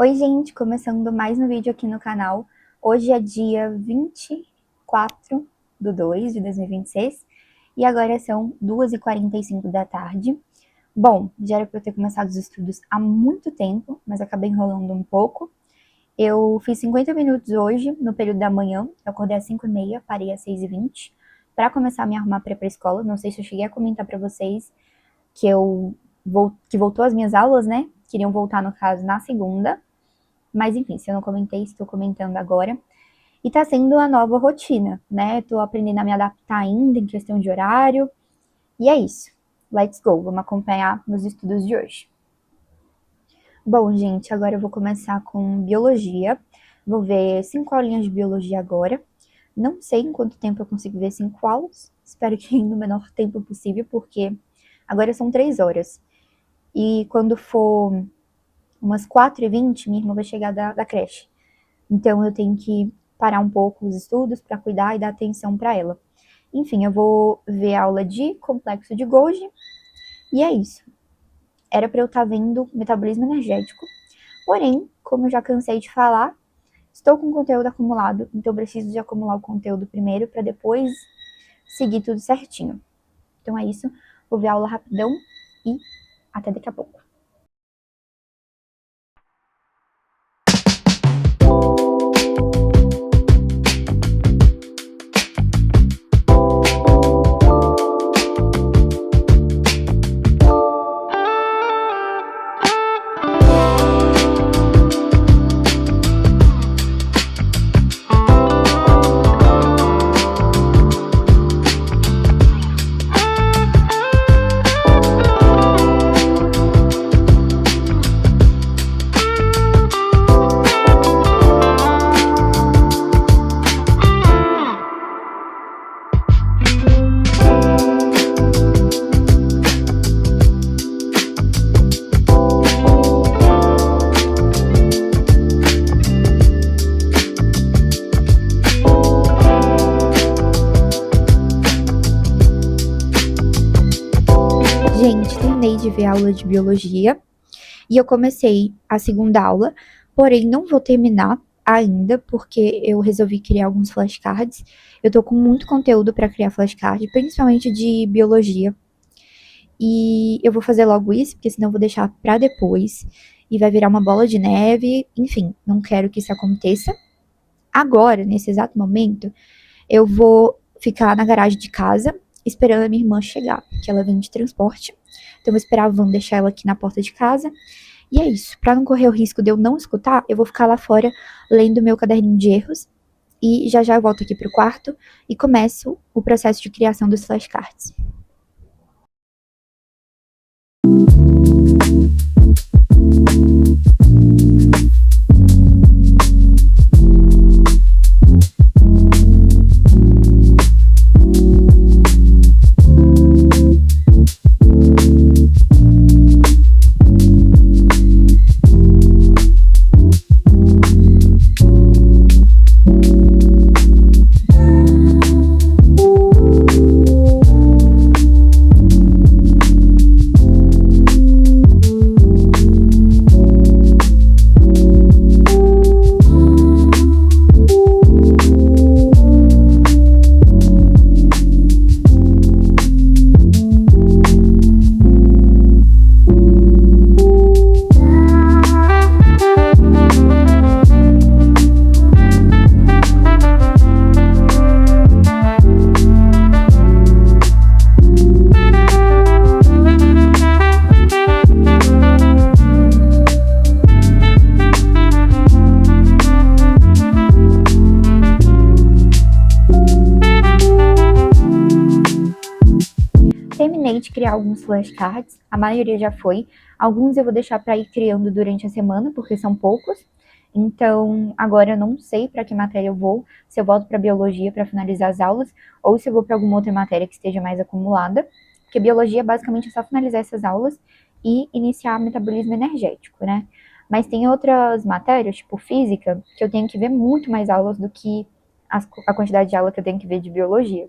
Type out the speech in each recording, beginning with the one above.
Oi, gente! Começando mais um vídeo aqui no canal. Hoje é dia 24/2 de 2026 e agora são 2h45 da tarde. Bom, já era para eu ter começado os estudos há muito tempo, mas acabei enrolando um pouco. Eu fiz 50 minutos hoje, no período da manhã. Eu acordei às 5h30, parei às 6h20, para começar a me arrumar para ir para a escola. Não sei se eu cheguei a comentar para vocês que voltou as minhas aulas, né? Queriam voltar, no caso, na segunda. Mas enfim, se eu não comentei, estou comentando agora. E tá sendo a nova rotina, né? Tô aprendendo a me adaptar ainda em questão de horário. E é isso. Let's go, vamos acompanhar nos estudos de hoje. Bom, gente, agora eu vou começar com biologia. Vou ver 5 aulinhas de biologia agora. Não sei em quanto tempo eu consigo ver 5 aulas. Espero que no menor tempo possível, porque agora são 3 horas. E quando for umas 4h20, minha irmã vai chegar da creche. Então eu tenho que parar um pouco os estudos para cuidar e dar atenção para ela. Enfim, eu vou ver a aula de complexo de Golgi e é isso. Era para eu estar vendo metabolismo energético, porém, como eu já cansei de falar, estou com conteúdo acumulado, então eu preciso de acumular o conteúdo primeiro para depois seguir tudo certinho. Então é isso, vou ver a aula rapidão e até daqui a pouco. Gente, terminei de ver a aula de biologia e eu comecei a segunda aula, porém não vou terminar ainda porque eu resolvi criar alguns flashcards. Eu tô com muito conteúdo para criar flashcard, principalmente de biologia. E eu vou fazer logo isso, porque senão eu vou deixar para depois e vai virar uma bola de neve. Enfim, não quero que isso aconteça. Agora, nesse exato momento, eu vou ficar na garagem de casa esperando a minha irmã chegar, que ela vem de transporte. Então, eu vou esperar a van deixar ela aqui na porta de casa. E é isso. Para não correr o risco de eu não escutar, eu vou ficar lá fora lendo meu caderninho de erros. E já eu volto aqui pro quarto e começo o processo de criação dos flashcards. Terminei de criar alguns flashcards, a maioria já foi. Alguns eu vou deixar para ir criando durante a semana, porque são poucos. Então, agora eu não sei para que matéria eu vou, se eu volto para biologia para finalizar as aulas, ou se eu vou para alguma outra matéria que esteja mais acumulada. Porque biologia basicamente é só finalizar essas aulas e iniciar metabolismo energético, né? Mas tem outras matérias, tipo física, que eu tenho que ver muito mais aulas do que a quantidade de aula que eu tenho que ver de biologia.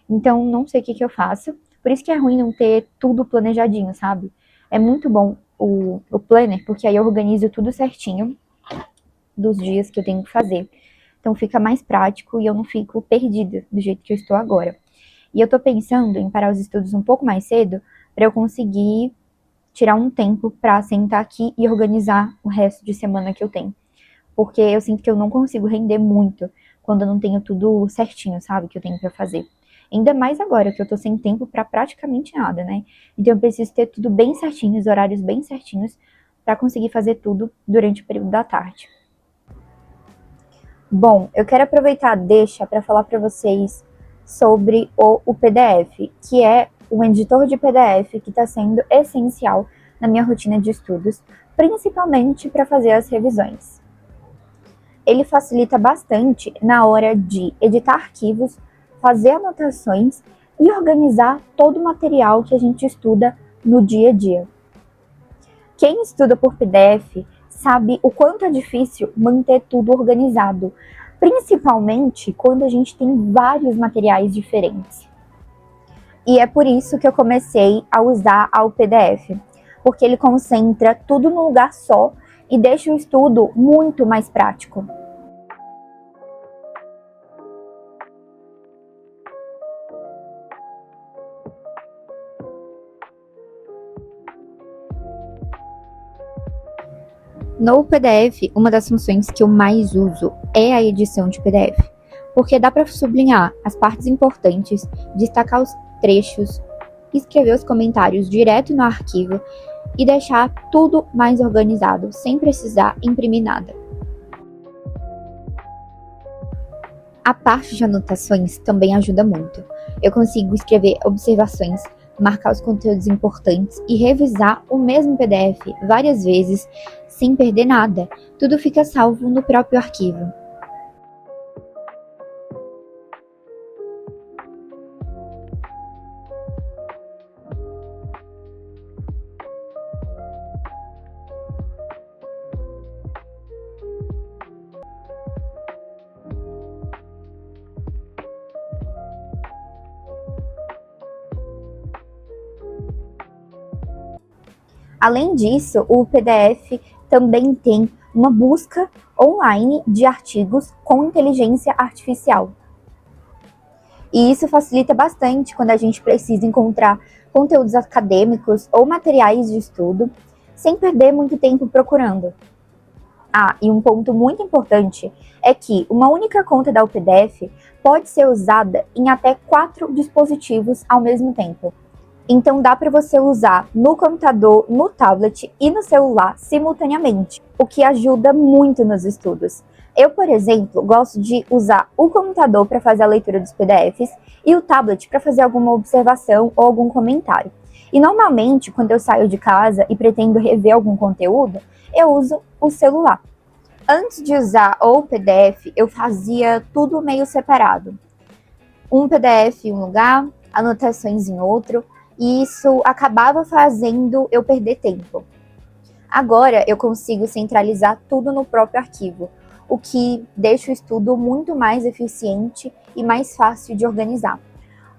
Então, não sei o que eu faço. Por isso que é ruim não ter tudo planejadinho, sabe? É muito bom o planner, porque aí eu organizo tudo certinho. dos dias que eu tenho que fazer. Então fica mais prático e eu não fico perdida do jeito que eu estou agora. E eu tô pensando em parar os estudos um pouco mais cedo para eu conseguir tirar um tempo para sentar aqui e organizar o resto de semana que eu tenho. Porque eu sinto que eu não consigo render muito quando eu não tenho tudo certinho, sabe, que eu tenho para fazer. Ainda mais agora que eu tô sem tempo para praticamente nada, né? Então eu preciso ter tudo bem certinho, os horários bem certinhos para conseguir fazer tudo durante o período da tarde. Bom, eu quero aproveitar a deixa para falar para vocês sobre o PDF, que é um editor de PDF que está sendo essencial na minha rotina de estudos, principalmente para fazer as revisões. Ele facilita bastante na hora de editar arquivos, fazer anotações e organizar todo o material que a gente estuda no dia a dia. Quem estuda por PDF sabe o quanto é difícil manter tudo organizado, principalmente quando a gente tem vários materiais diferentes. E é por isso que eu comecei a usar o PDF, porque ele concentra tudo num lugar só e deixa o estudo muito mais prático. No PDF, uma das funções que eu mais uso é a edição de PDF, porque dá para sublinhar as partes importantes, destacar os trechos, escrever os comentários direto no arquivo e deixar tudo mais organizado, sem precisar imprimir nada. A parte de anotações também ajuda muito. Eu consigo escrever observações, marcar os conteúdos importantes e revisar o mesmo PDF várias vezes sem perder nada. Tudo fica salvo no próprio arquivo. Além disso, o PDF também tem uma busca online de artigos com inteligência artificial. E isso facilita bastante quando a gente precisa encontrar conteúdos acadêmicos ou materiais de estudo, sem perder muito tempo procurando. Ah, e um ponto muito importante é que uma única conta da UPDF pode ser usada em até 4 dispositivos ao mesmo tempo. Então dá para você usar no computador, no tablet e no celular simultaneamente, o que ajuda muito nos estudos. Eu, por exemplo, gosto de usar o computador para fazer a leitura dos PDFs e o tablet para fazer alguma observação ou algum comentário. E normalmente, quando eu saio de casa e pretendo rever algum conteúdo, eu uso o celular. Antes de usar o PDF, eu fazia tudo meio separado. Um PDF em um lugar, anotações em outro, e isso acabava fazendo eu perder tempo. Agora eu consigo centralizar tudo no próprio arquivo, o que deixa o estudo muito mais eficiente e mais fácil de organizar.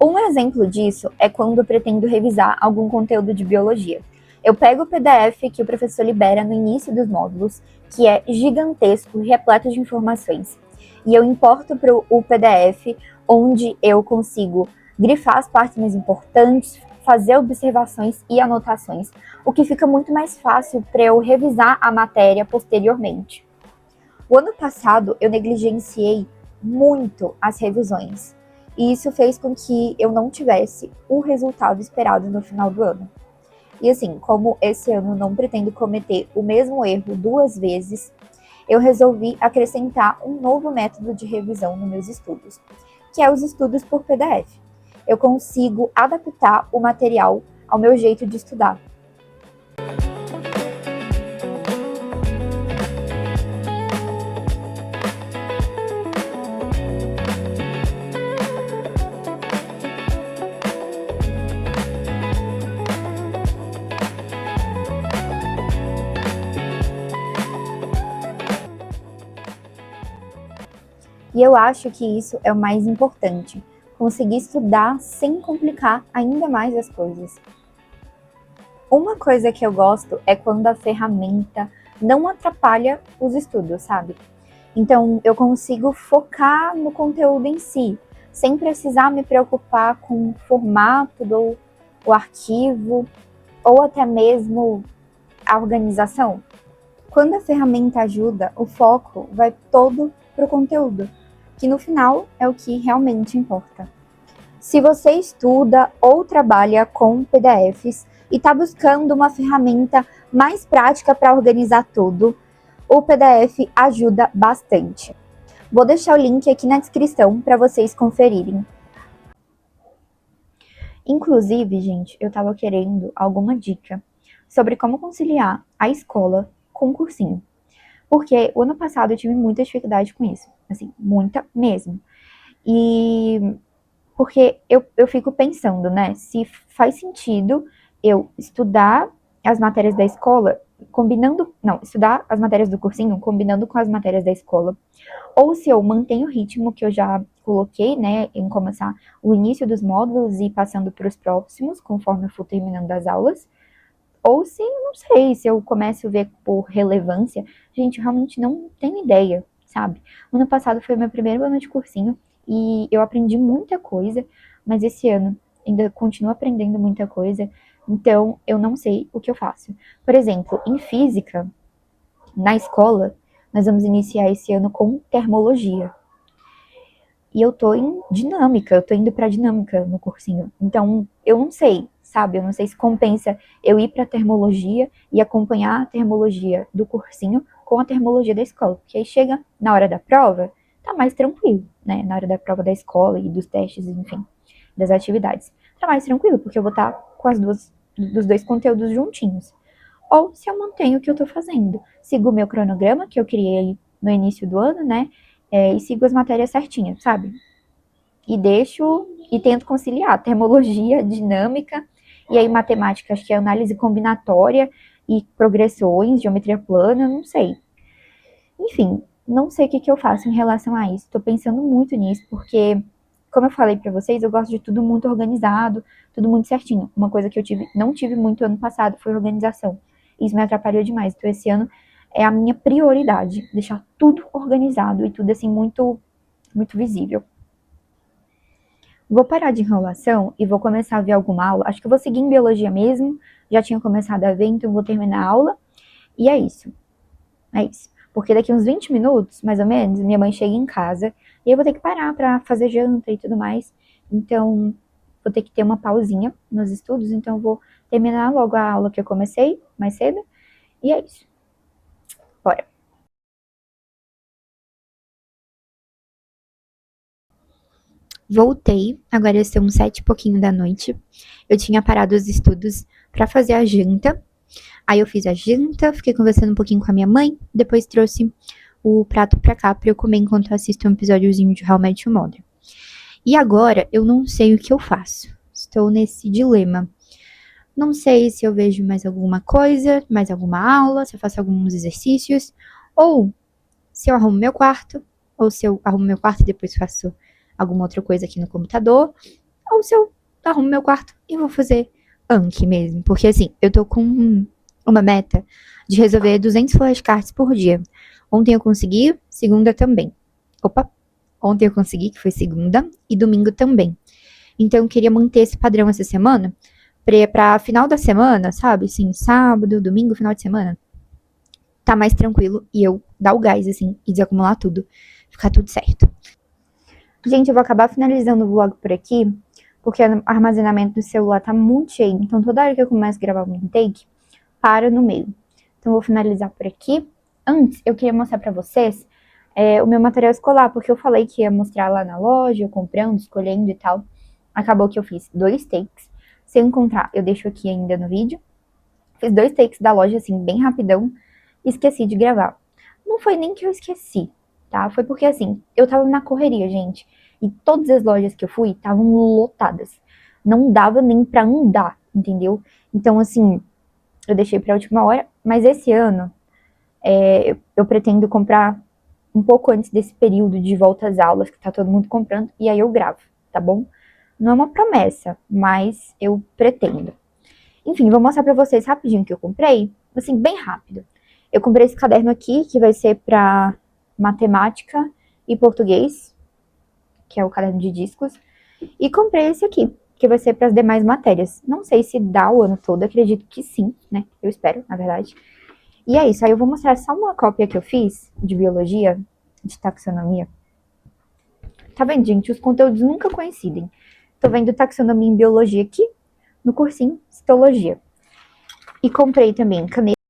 Um exemplo disso é quando eu pretendo revisar algum conteúdo de biologia. Eu pego o PDF que o professor libera no início dos módulos, que é gigantesco e repleto de informações, e eu importo para o PDF, onde eu consigo grifar as partes mais importantes, fazer observações e anotações, o que fica muito mais fácil para eu revisar a matéria posteriormente. O ano passado eu negligenciei muito as revisões, e isso fez com que eu não tivesse o resultado esperado no final do ano. E assim, como esse ano não pretendo cometer o mesmo erro 2 vezes, eu resolvi acrescentar um novo método de revisão nos meus estudos, que é os estudos por PDF. Eu consigo adaptar o material ao meu jeito de estudar. E eu acho que isso é o mais importante, conseguir estudar sem complicar ainda mais as coisas. Uma coisa que eu gosto é quando a ferramenta não atrapalha os estudos, sabe? Então, eu consigo focar no conteúdo em si, sem precisar me preocupar com o formato do o arquivo, ou até mesmo a organização. Quando a ferramenta ajuda, o foco vai todo para o conteúdo, que no final é o que realmente importa. Se você estuda ou trabalha com PDFs e está buscando uma ferramenta mais prática para organizar tudo, o PDF ajuda bastante. Vou deixar o link aqui na descrição para vocês conferirem. Inclusive, gente, eu estava querendo alguma dica sobre como conciliar a escola com o cursinho. Porque o ano passado eu tive muita dificuldade com isso. Assim, muita mesmo. E porque eu fico pensando, né, se faz sentido eu estudar as matérias da escola combinando, não, estudar as matérias do cursinho combinando com as matérias da escola, ou se eu mantenho o ritmo que eu já coloquei, né, em começar o início dos módulos e passando para os próximos, conforme eu for terminando as aulas, ou se, não sei, se eu começo a ver por relevância. Gente, eu realmente não tenho ideia, sabe? O ano passado foi o meu primeiro ano de cursinho e eu aprendi muita coisa, mas esse ano ainda continuo aprendendo muita coisa, então eu não sei o que eu faço. Por exemplo, em física, na escola, nós vamos iniciar esse ano com termologia. E eu tô em dinâmica, eu tô indo pra dinâmica no cursinho. Então, eu não sei, sabe? Eu não sei se compensa eu ir pra termologia e acompanhar a termologia do cursinho com a termologia da escola. Porque aí chega na hora da prova, tá mais tranquilo, né? Na hora da prova da escola e dos testes, enfim, das atividades. Tá mais tranquilo, porque eu vou estar com dos dois conteúdos juntinhos. Ou se eu mantenho o que eu tô fazendo. Sigo o meu cronograma que eu criei no início do ano, né? E sigo as matérias certinhas, sabe? E deixo e tento conciliar termologia, dinâmica, e aí matemática, acho que é análise combinatória e progressões, geometria plana, não sei. Enfim, não sei o que eu faço em relação a isso. Tô pensando muito nisso, porque, como eu falei pra vocês, eu gosto de tudo muito organizado, tudo muito certinho. Uma coisa que eu não tive muito ano passado foi organização. Isso me atrapalhou demais. Então, esse ano é a minha prioridade, deixar tudo organizado e tudo assim muito, muito visível. Vou parar de enrolação e vou começar a ver alguma aula. Acho que eu vou seguir em biologia mesmo. Já tinha começado a ver, então vou terminar a aula. E é isso. É isso. Porque daqui uns 20 minutos, mais ou menos, minha mãe chega em casa e eu vou ter que parar pra fazer janta e tudo mais. Então, vou ter que ter uma pausinha nos estudos. Então, vou terminar logo a aula que eu comecei mais cedo. E é isso. Bora. Voltei, agora são 7 e pouquinho da noite. Eu tinha parado os estudos pra fazer a janta. Aí eu fiz a janta, fiquei conversando um pouquinho com a minha mãe, depois trouxe o prato pra cá pra eu comer enquanto eu assisto um episódiozinho de How I Met Your Mother. E agora eu não sei o que eu faço. Estou nesse dilema. Não sei se eu vejo mais alguma coisa, mais alguma aula, se eu faço alguns exercícios, ou se eu arrumo meu quarto, ou se eu arrumo meu quarto e depois faço alguma outra coisa aqui no computador, ou se eu arrumo meu quarto e vou fazer Anki mesmo. Porque assim, eu tô com uma meta de resolver 200 flashcards por dia. Ontem eu consegui, segunda também. Opa, ontem eu consegui, que foi segunda, e domingo também. Então eu queria manter esse padrão essa semana, pra final da semana, sabe? Assim, sábado, domingo, final de semana, tá mais tranquilo e eu dar o gás, assim, e desacumular tudo. Ficar tudo certo. Gente, eu vou acabar finalizando o vlog por aqui, porque o armazenamento do celular tá muito cheio. Então, toda hora que eu começo a gravar um intake, para no meio. Então, eu vou finalizar por aqui. Antes, eu queria mostrar pra vocês o meu material escolar, porque eu falei que ia mostrar lá na loja, eu comprando, escolhendo e tal. Acabou que eu fiz 2 takes. Se eu encontrar, eu deixo aqui ainda no vídeo. Fiz 2 takes da loja, assim, bem rapidão. E esqueci de gravar. Não foi nem que eu esqueci, tá? Foi porque, assim, eu tava na correria, gente. E todas as lojas que eu fui estavam lotadas. Não dava nem pra andar, entendeu? Então, assim, eu deixei pra última hora. Mas esse ano, eu pretendo comprar um pouco antes desse período de volta às aulas, que tá todo mundo comprando. E aí eu gravo, tá bom? Não é uma promessa, mas eu pretendo. Enfim, vou mostrar pra vocês rapidinho o que eu comprei. Assim, bem rápido. Eu comprei esse caderno aqui, que vai ser para matemática e português, que é o caderno de discos. E comprei esse aqui, que vai ser para as demais matérias. Não sei se dá o ano todo, acredito que sim, né? Eu espero, na verdade. E é isso, aí eu vou mostrar só uma cópia que eu fiz de biologia, de taxonomia. Tá vendo, gente? Os conteúdos nunca coincidem. Tô vendo taxonomia em biologia aqui, no cursinho Histologia. E comprei também caneta